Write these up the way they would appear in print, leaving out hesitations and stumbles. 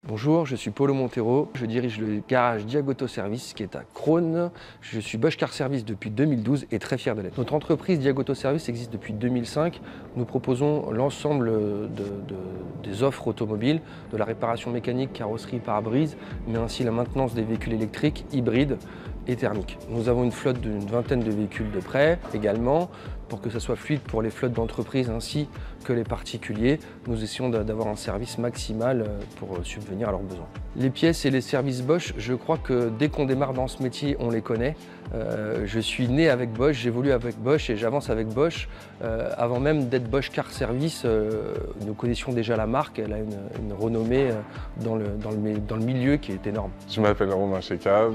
Bonjour, je suis Paulo Montero, je dirige le garage Diagoto Service qui est à Crosne. Je suis Bosch Car Service depuis 2012 et très fier de l'être. Notre entreprise Diagoto Service existe depuis 2005. Nous proposons l'ensemble des offres automobiles, de la réparation mécanique, carrosserie, pare-brise, mais ainsi la maintenance des véhicules électriques, hybrides et thermiques. Nous avons une flotte d'une vingtaine de véhicules de prêt également. Pour que ça soit fluide pour les flottes d'entreprises ainsi que les particuliers, nous essayons d'avoir un service maximal pour subvenir à leurs besoins. Les pièces et les services Bosch, je crois que dès qu'on démarre dans ce métier, on les connaît. Je suis né avec Bosch, j'évolue avec Bosch et j'avance avec Bosch. Avant même d'être Bosch Car Service, nous connaissions déjà la marque, elle a une renommée dans le milieu qui est énorme. Je m'appelle Romain Chekab.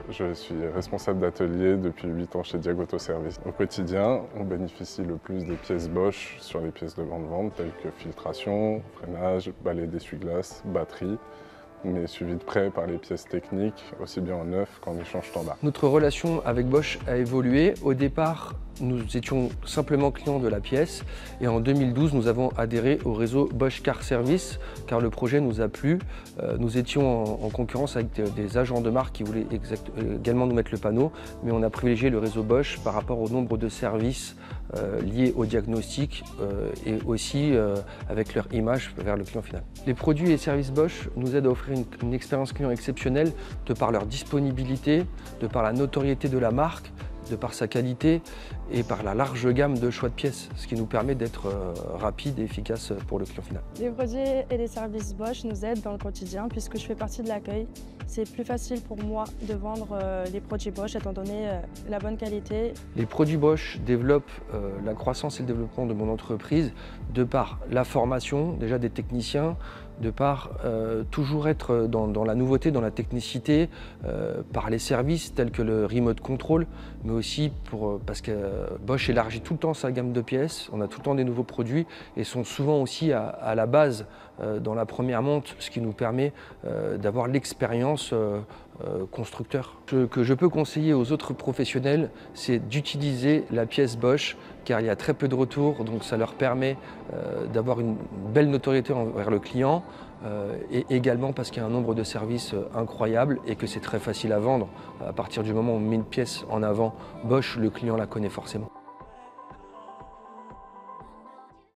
Je suis responsable d'atelier depuis 8 ans chez Diagoto Service. Au quotidien, on bénéficie le plus des pièces Bosch sur les pièces de grande vente telles que filtration, freinage, balai d'essuie-glace, batterie, mais suivi de près par les pièces techniques, aussi bien en neuf qu'en échange standard. Notre relation avec Bosch a évolué. Au départ, nous étions simplement clients de la pièce et en 2012, nous avons adhéré au réseau Bosch Car Service car le projet nous a plu. Nous étions en concurrence avec des agents de marque qui voulaient également nous mettre le panneau, mais on a privilégié le réseau Bosch par rapport au nombre de services liés au diagnostic et aussi avec leur image vers le client final. Les produits et services Bosch nous aident à offrir une expérience client exceptionnelle de par leur disponibilité, de par la notoriété de la marque, de par sa qualité et par la large gamme de choix de pièces, ce qui nous permet d'être rapide et efficace pour le client final. Les produits et les services Bosch nous aident dans le quotidien puisque je fais partie de l'accueil. C'est plus facile pour moi de vendre les produits Bosch étant donné la bonne qualité. Les produits Bosch développent la croissance et le développement de mon entreprise de par la formation déjà des techniciens, de par toujours être dans la nouveauté, dans la technicité, par les services tels que le remote control, mais aussi parce que Bosch élargit tout le temps sa gamme de pièces, on a tout le temps des nouveaux produits et sont souvent aussi à la base dans la première monte, ce qui nous permet d'avoir l'expérience constructeur. Ce que je peux conseiller aux autres professionnels, c'est d'utiliser la pièce Bosch car il y a très peu de retours, donc ça leur permet d'avoir une belle notoriété envers le client et également parce qu'il y a un nombre de services incroyable et que c'est très facile à vendre. À partir du moment où on met une pièce en avant Bosch, le client la connaît forcément.